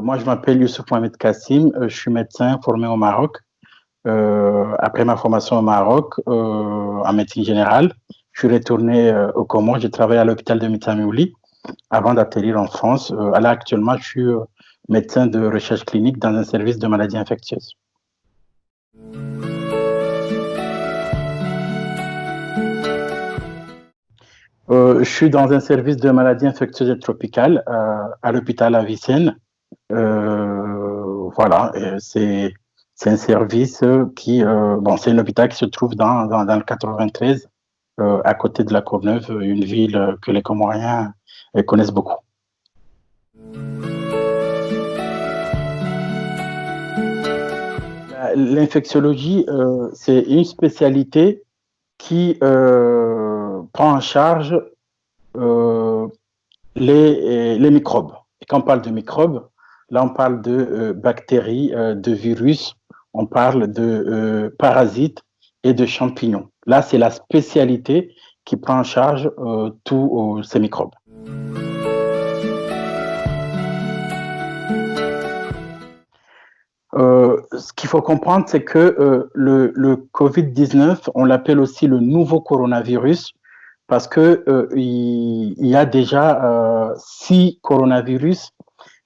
Moi, je m'appelle Youssouf Mohamed Kassim, je suis médecin formé au Maroc. Après ma formation au Maroc, en médecine générale, je suis retourné au Comores. J'ai travaillé à l'hôpital de Mitamiouli avant d'atterrir en France. Là, actuellement, je suis médecin de recherche clinique dans un service de maladies infectieuses. Je suis dans un service de maladies infectieuses et tropicales à l'hôpital Avicenne. Voilà, c'est un service bon, c'est un hôpital qui se trouve dans le 93, à côté de La Courneuve, une ville que les Comoriens connaissent beaucoup. L'infectiologie, c'est une spécialité qui prend en charge euh, les microbes. Et quand on parle de microbes, là on parle de bactéries, de virus, on parle de parasites et de champignons. Là, c'est la spécialité qui prend en charge tous ces microbes. Ce qu'il faut comprendre, c'est que le Covid-19, on l'appelle aussi le nouveau coronavirus parce que il y a déjà 6 coronavirus.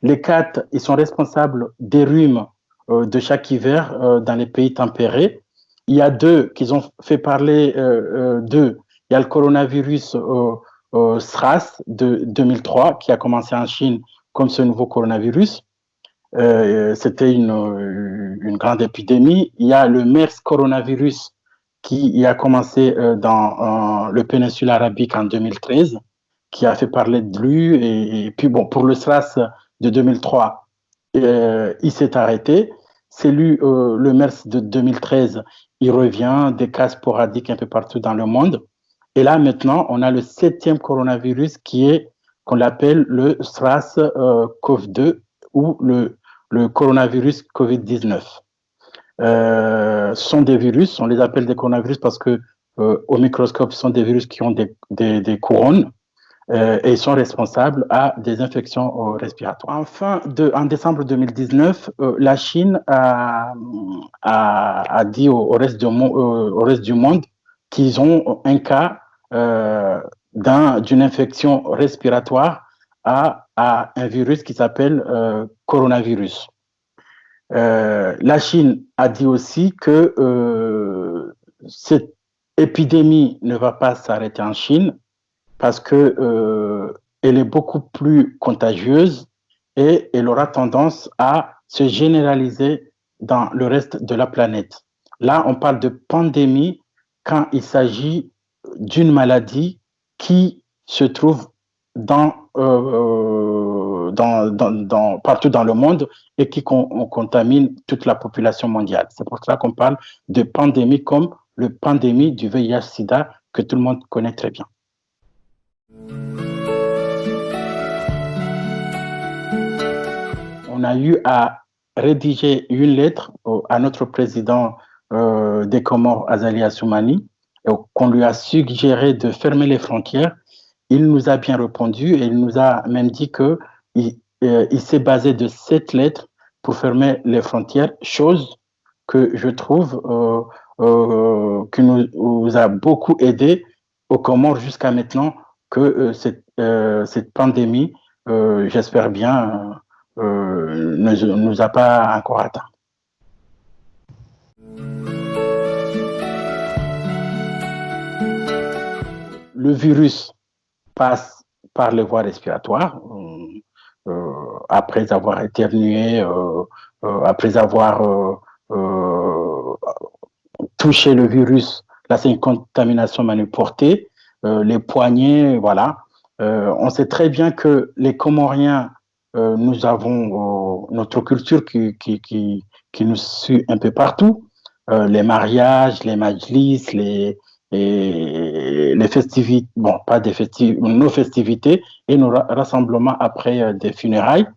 Les 4, ils sont responsables des rhumes de chaque hiver dans les pays tempérés. Il y a 2 qu'ils ont fait parler d'eux. Il y a le coronavirus SRAS de 2003 qui a commencé en Chine comme ce nouveau coronavirus. C'était une grande épidémie. Il y a le MERS coronavirus qui a commencé dans le péninsule arabique en 2013, qui a fait parler de lui. Et puis, bon, pour le SRAS de 2003, il s'est arrêté. C'est lui, le MERS de 2013, il revient, des cas sporadiques un peu partout dans le monde. Et là, maintenant, on a le 7e coronavirus qu'on appelle le SRAS-CoV-2 ou le coronavirus Covid-19. Ce sont des virus, on les appelle des coronavirus parce que au microscope, ce sont des virus qui ont des couronnes et ils sont responsables à des infections respiratoires. En décembre 2019, la Chine a dit au reste du monde qu'ils ont un cas d'une infection respiratoire à un virus qui s'appelle coronavirus. La Chine a dit aussi que cette épidémie ne va pas s'arrêter en Chine parce que elle est beaucoup plus contagieuse et elle aura tendance à se généraliser dans le reste de la planète. Là, on parle de pandémie quand il s'agit d'une maladie qui se trouve partout dans le monde et qui contamine toute la population mondiale. C'est pour ça qu'on parle de pandémie comme le pandémie du VIH-Sida que tout le monde connaît très bien. On a eu à rédiger une lettre à notre président des Comores, Azali Assoumani, qu'on lui a suggéré de fermer les frontières. Il nous a bien répondu et il nous a même dit qu'il s'est basé de cette lettre pour fermer les frontières, chose que je trouve qui nous a beaucoup aidé aux Comores jusqu'à maintenant, que cette pandémie, j'espère bien, ne nous a pas encore atteints. Le virus passe par les voies respiratoires, après avoir éternué, après avoir touché le virus. Là, c'est une contamination manuportée. Les poignets, voilà. On sait très bien que les Comoriens, nous avons notre culture qui nous suit un peu partout. Les mariages, les majlis, les festivités, bon, pas des festivités, nos festivités et nos rassemblements après des funérailles.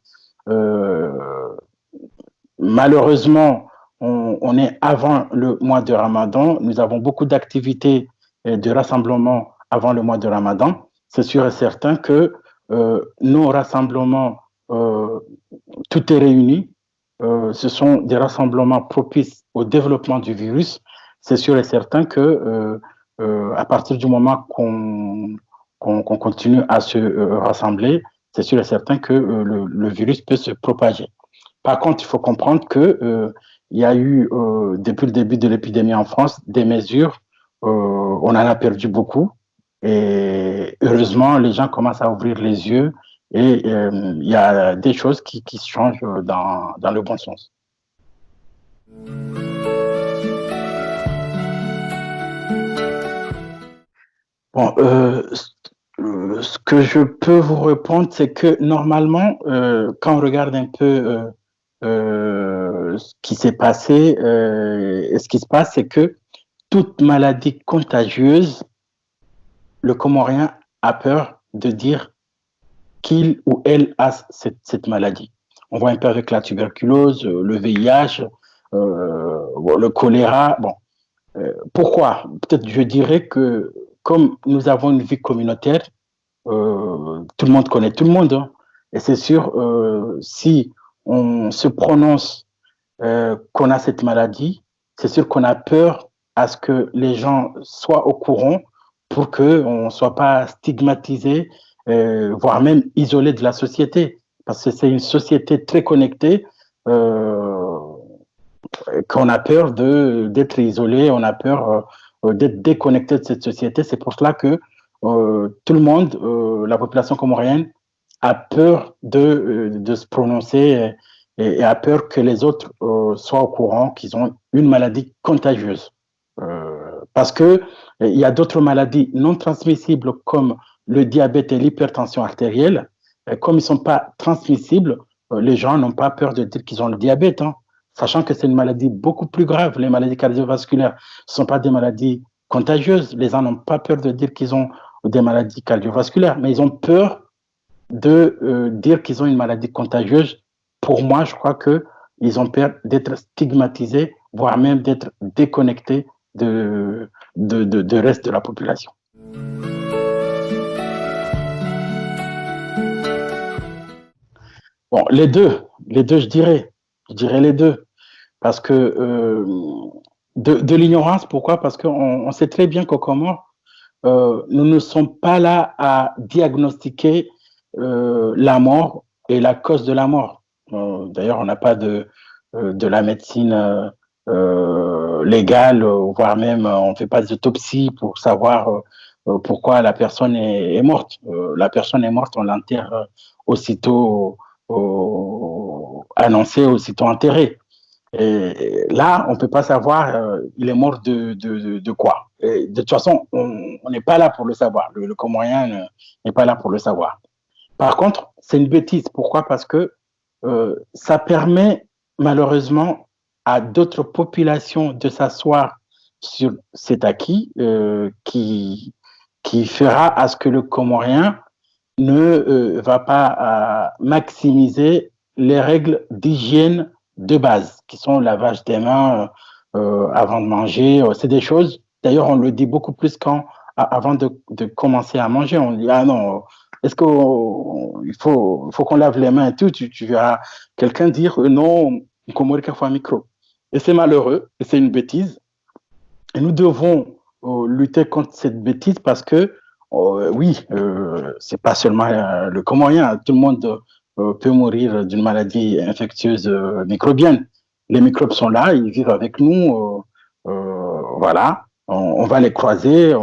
Malheureusement, on est avant le mois de Ramadan. Nous avons beaucoup d'activités de rassemblement avant le mois de Ramadan. C'est sûr et certain que nos rassemblements tout est réuni. Ce sont des rassemblements propices au développement du virus. C'est sûr et certain que à partir du moment qu'on continue à se rassembler, c'est sûr et certain que le virus peut se propager. Par contre, il faut comprendre que il y a eu depuis le début de l'épidémie en France des mesures. On en a perdu beaucoup et heureusement, les gens commencent à ouvrir les yeux et il y a des choses qui changent dans le bon sens. Bon, ce que je peux vous répondre, c'est que normalement, quand on regarde un peu ce qui s'est passé, et ce qui se passe, c'est que toute maladie contagieuse, le Comorien a peur de dire qu'il ou elle a cette maladie. On voit un peu avec la tuberculose, le VIH, le choléra. Bon, pourquoi? Peut-être je dirais que comme nous avons une vie communautaire, tout le monde connaît tout le monde, hein. Et c'est sûr, si on se prononce qu'on a cette maladie, c'est sûr qu'on a peur à ce que les gens soient au courant pour qu'on ne soit pas stigmatisé, voire même isolé de la société. Parce que c'est une société très connectée, qu'on a peur d'être isolé, on a peur d'être déconnecté de cette société. C'est pour cela que tout le monde, la population comorienne, a peur de se prononcer et a peur que les autres soient au courant qu'ils ont une maladie contagieuse. Parce que il y a d'autres maladies non transmissibles comme le diabète et l'hypertension artérielle. Comme ils ne sont pas transmissibles, les gens n'ont pas peur de dire qu'ils ont le diabète, hein, sachant que c'est une maladie beaucoup plus grave. Les maladies cardiovasculaires ne sont pas des maladies contagieuses. Les gens n'ont pas peur de dire qu'ils ont des maladies cardiovasculaires, mais ils ont peur de dire qu'ils ont une maladie contagieuse. Pour moi, je crois qu'ils ont peur d'être stigmatisés, voire même d'être déconnectés de reste de la population. Bon, les deux, je dirais les deux, parce que de l'ignorance, pourquoi? Parce qu'on sait très bien qu'au Comores, nous ne sommes pas là à diagnostiquer la mort et la cause de la mort. D'ailleurs, on n'a pas de la médecine légale, voire même on ne fait pas d'autopsie pour savoir pourquoi la personne est morte. La personne est morte, on l'enterre aussitôt annoncé, aussitôt enterré. Et là, on ne peut pas savoir il est mort de quoi. Et de toute façon, on n'est pas là pour le savoir. Le Comorien n'est pas là pour le savoir. Par contre, c'est une bêtise. Pourquoi? Parce que ça permet malheureusement à d'autres populations de s'asseoir sur cet acquis qui fera à ce que le Comorien ne va pas maximiser les règles d'hygiène de base, qui sont le lavage des mains avant de manger. C'est des choses, d'ailleurs, on le dit beaucoup plus avant de commencer à manger. On dit, ah non, est-ce qu'il faut qu'on lave les mains et tout? Tu verras quelqu'un dire, non, micro. Et c'est malheureux, et c'est une bêtise. Et nous devons lutter contre cette bêtise parce que, oui, c'est pas seulement le Comorien, tout le monde peut mourir d'une maladie infectieuse microbienne. Les microbes sont là, ils vivent avec nous, voilà, on va les croiser,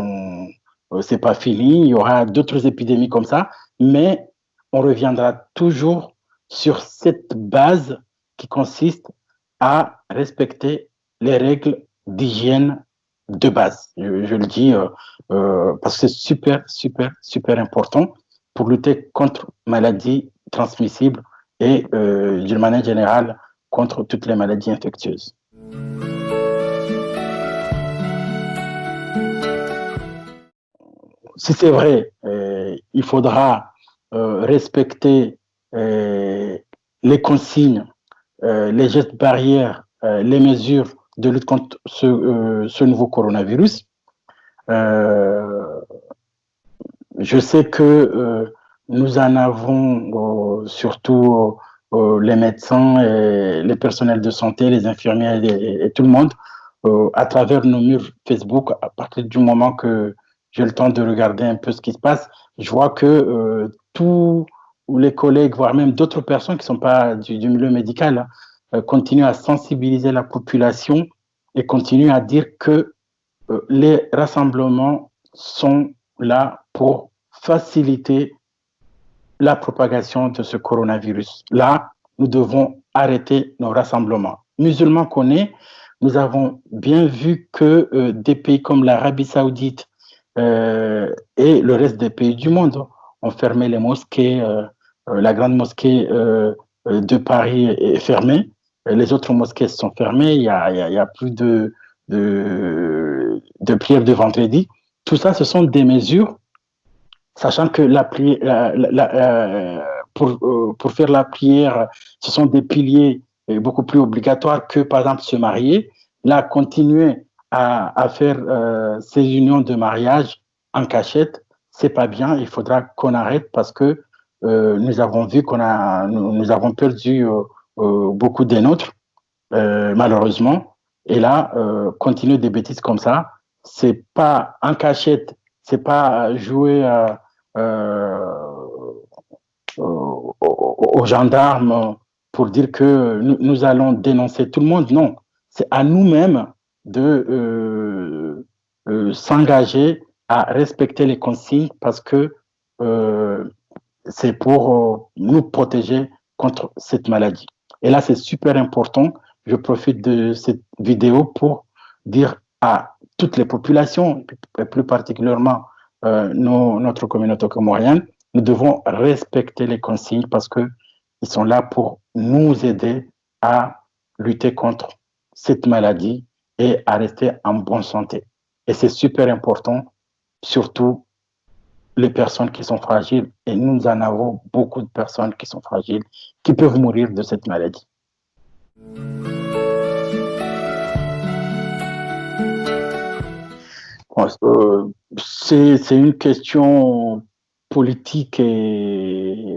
c'est pas fini, il y aura d'autres épidémies comme ça, mais on reviendra toujours sur cette base qui consiste à respecter les règles d'hygiène de base. Je le dis parce que c'est super, super, super important pour lutter contre maladies transmissibles et d'une manière générale contre toutes les maladies infectieuses. Si c'est vrai, il faudra respecter les consignes, les gestes barrières, les mesures de lutte contre ce nouveau coronavirus. Je sais que nous en avons surtout les médecins et les personnels de santé, les infirmiers et tout le monde à travers nos murs Facebook. À partir du moment que j'ai le temps de regarder un peu ce qui se passe, je vois que tous les collègues, voire même d'autres personnes qui ne sont pas du milieu médical, continuent à sensibiliser la population et continuent à dire que les rassemblements sont là pour faciliter la propagation de ce coronavirus. Là, nous devons arrêter nos rassemblements. Musulmans qu'on est, nous avons bien vu que des pays comme l'Arabie saoudite et le reste des pays du monde ont fermé les mosquées. La grande mosquée de Paris est fermée. Les autres mosquées sont fermées. Il y a plus de prières de vendredi. Tout ça, ce sont des mesures, sachant que pour faire la prière, ce sont des piliers beaucoup plus obligatoires que, par exemple, se marier. Là, continuer à faire ces unions de mariage en cachette, c'est pas bien. Il faudra qu'on arrête parce que nous avons vu nous avons perdu beaucoup des nôtres, malheureusement. Et là, continuer des bêtises comme ça, c'est pas en cachette, c'est pas jouer aux gendarmes pour dire que nous allons dénoncer tout le monde. Non, c'est à nous-mêmes de s'engager à respecter les consignes parce que c'est pour nous protéger contre cette maladie. Et là, c'est super important. Je profite de cette vidéo pour dire à toutes les populations, et plus particulièrement notre communauté comorienne, nous devons respecter les consignes parce qu'ils sont là pour nous aider à lutter contre cette maladie et à rester en bonne santé. Et c'est super important, surtout les personnes qui sont fragiles. Et nous en avons beaucoup de personnes qui sont fragiles, qui peuvent mourir de cette maladie. C'est une question politique et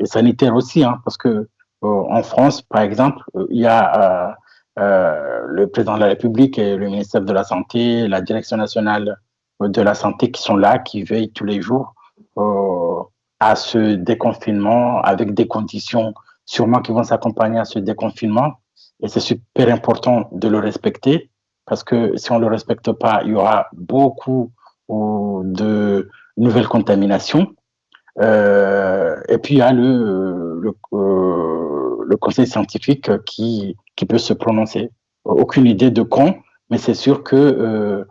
sanitaire aussi, hein, parce que en France, par exemple, il y a le président de la République et le ministère de la Santé, la Direction nationale de la santé qui sont là, qui veillent tous les jours à ce déconfinement avec des conditions sûrement qui vont s'accompagner à ce déconfinement. Et c'est super important de le respecter parce que si on ne le respecte pas, il y aura beaucoup de nouvelles contaminations. Et puis il y a le conseil scientifique qui peut se prononcer. Aucune idée de quand, mais c'est sûr que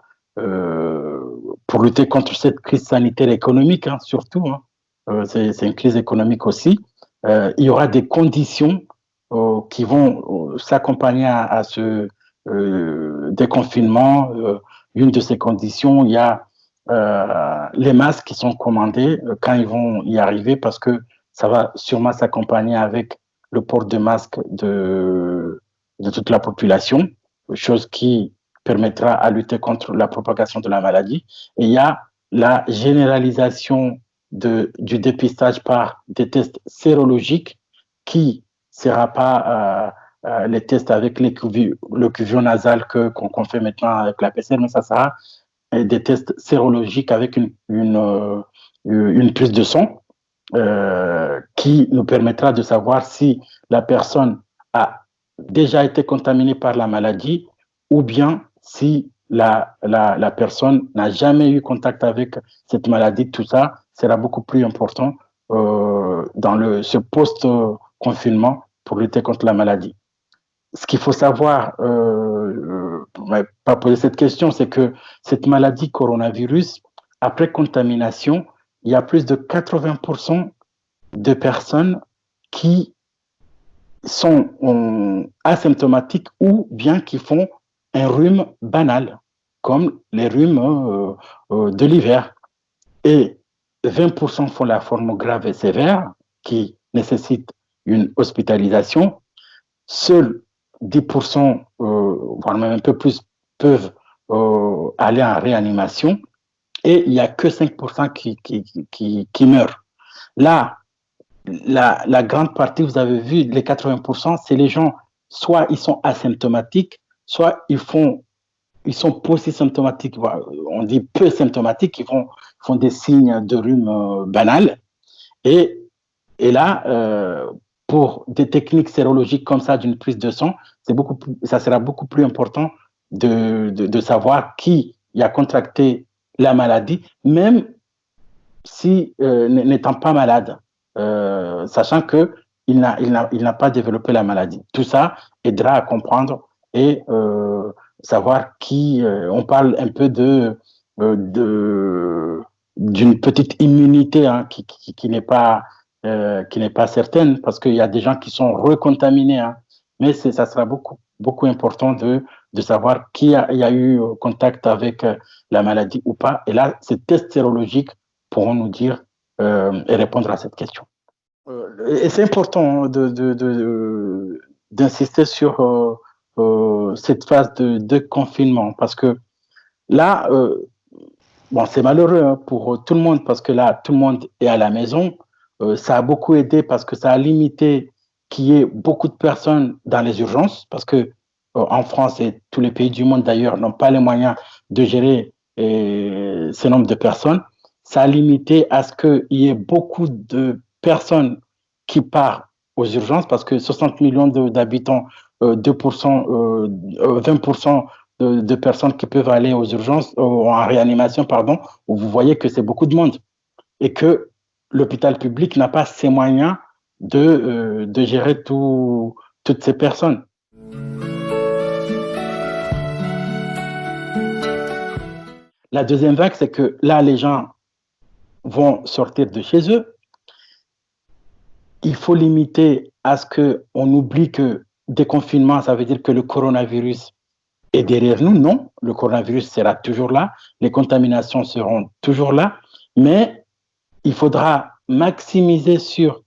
pour lutter contre cette crise sanitaire économique, hein, surtout, hein, c'est une crise économique aussi, il y aura des conditions qui vont s'accompagner à ce déconfinement. Une de ces conditions, il y a les masques qui sont commandés quand ils vont y arriver parce que ça va sûrement s'accompagner avec le port de masques de toute la population, chose qui permettra à lutter contre la propagation de la maladie. Et il y a la généralisation du dépistage par des tests sérologiques qui ne sera pas les tests avec l'écuvio nasal qu'on fait maintenant avec la PCR, mais ça sera des tests sérologiques avec une prise de sang qui nous permettra de savoir si la personne a déjà été contaminée par la maladie ou bien si la personne n'a jamais eu contact avec cette maladie. Tout ça sera beaucoup plus important dans ce post-confinement pour lutter contre la maladie. Ce qu'il faut savoir, pas poser cette question, c'est que cette maladie coronavirus, après contamination, il y a plus de 80% de personnes qui sont asymptomatiques ou bien qui font un rhume banal, comme les rhumes de l'hiver. Et 20% font la forme grave et sévère, qui nécessite une hospitalisation. Seuls 10%, voire même un peu plus, peuvent aller en réanimation et il n'y a que 5% qui meurent. Là, la grande partie, vous avez vu, les 80%, c'est les gens, soit ils sont asymptomatiques, soit ils sont polysymptomatiques, on dit peu symptomatiques, font des signes de rhume banal. Et, et là, pour des techniques sérologiques comme ça, d'une prise de sang, ça sera beaucoup plus important de savoir qui a contracté la maladie, même si n'étant pas malade, sachant qu'il n'a pas développé la maladie. Tout ça aidera à comprendre et savoir qui. On parle un peu d'une petite immunité hein, qui n'est pas certaine parce qu'il y a des gens qui sont recontaminés. Hein, mais ça sera beaucoup important de savoir qui a eu contact avec la maladie ou pas. Et là, ces tests sérologiques pourront nous dire et répondre à cette question. Et c'est important d'insister sur cette phase de confinement parce que là, bon, c'est malheureux hein, pour tout le monde parce que là, tout le monde est à la maison. Ça a beaucoup aidé parce que ça a limité qu'il y ait beaucoup de personnes dans les urgences parce que en France et tous les pays du monde d'ailleurs n'ont pas les moyens de gérer ce nombre de personnes. Ça a limité à ce qu'il y ait beaucoup de personnes qui partent aux urgences parce que 60 millions d'habitants, 2%, 20% de personnes qui peuvent aller aux urgences, en réanimation, pardon, où vous voyez que c'est beaucoup de monde et que l'hôpital public n'a pas ces moyens de gérer toutes ces personnes. La deuxième vague, c'est que là, les gens vont sortir de chez eux. Il faut limiter à ce qu'on oublie que déconfinement, ça veut dire que le coronavirus est derrière nous. Non, le coronavirus sera toujours là, les contaminations seront toujours là, mais il faudra maximiser sur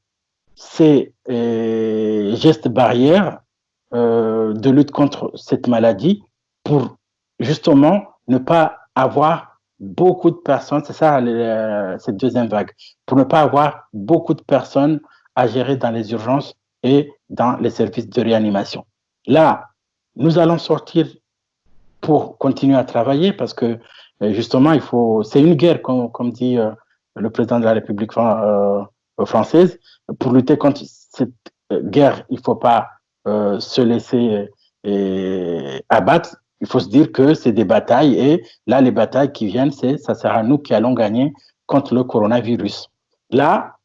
ces gestes barrières de lutte contre cette maladie pour justement ne pas avoir beaucoup de personnes, c'est ça cette deuxième vague, pour ne pas avoir beaucoup de personnes à gérer dans les urgences et dans les services de réanimation. Là, nous allons sortir pour continuer à travailler parce que justement, c'est une guerre, comme dit le président de la République française. Pour lutter contre cette guerre, il ne faut pas se laisser abattre. Il faut se dire que c'est des batailles et là, les batailles qui viennent, ça sera nous qui allons gagner contre le coronavirus. Là,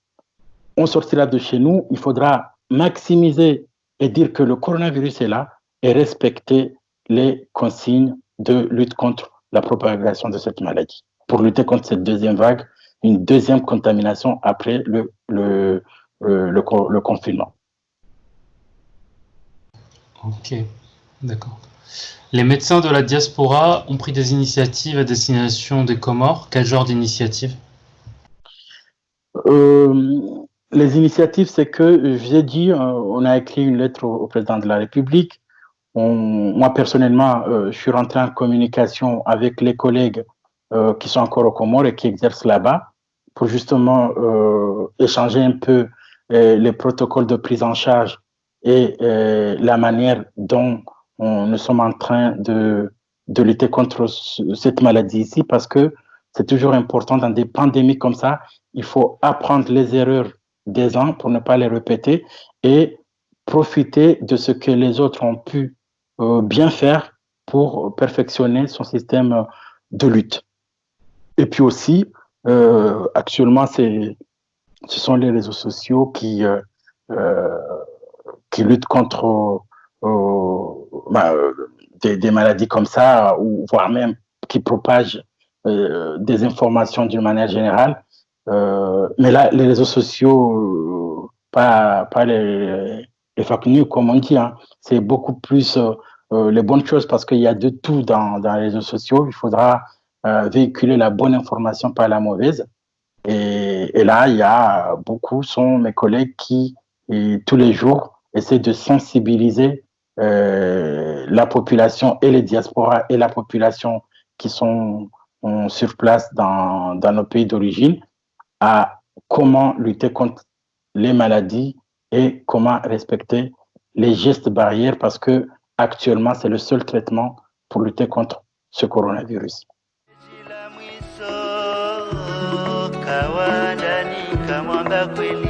on sortira de chez nous, il faudra maximiser et dire que le coronavirus est là et respecter les consignes de lutte contre la propagation de cette maladie. Pour lutter contre cette deuxième vague, une deuxième contamination après le confinement. Ok, d'accord. Les médecins de la diaspora ont pris des initiatives à destination des Comores. Quel genre d'initiative ? Les initiatives, c'est que j'ai dit, on a écrit une lettre au président de la République. Moi, personnellement, je suis rentré en communication avec les collègues qui sont encore aux Comores et qui exercent là-bas pour justement échanger un peu les protocoles de prise en charge et la manière dont nous sommes en train de lutter contre cette maladie ici parce que c'est toujours important dans des pandémies comme ça. Il faut apprendre les erreurs des uns pour ne pas les répéter et profiter de ce que les autres ont pu bien faire pour perfectionner son système de lutte. Et puis aussi, actuellement, ce sont les réseaux sociaux qui luttent contre des maladies comme ça, ou voire même qui propagent des informations d'une manière générale. Mais là, les réseaux sociaux, pas les fake news, comme on dit, hein, c'est beaucoup plus les bonnes choses parce qu'il y a de tout dans les réseaux sociaux. Il faudra véhiculer la bonne information, pas la mauvaise. Et là, il y a beaucoup, sont mes collègues qui, tous les jours, essaient de sensibiliser la population et les diasporas et la population qui sont sur place dans nos pays d'origine à comment lutter contre les maladies et comment respecter les gestes barrières parce que actuellement, c'est le seul traitement pour lutter contre ce coronavirus. Kawa ndani kamwamba kweli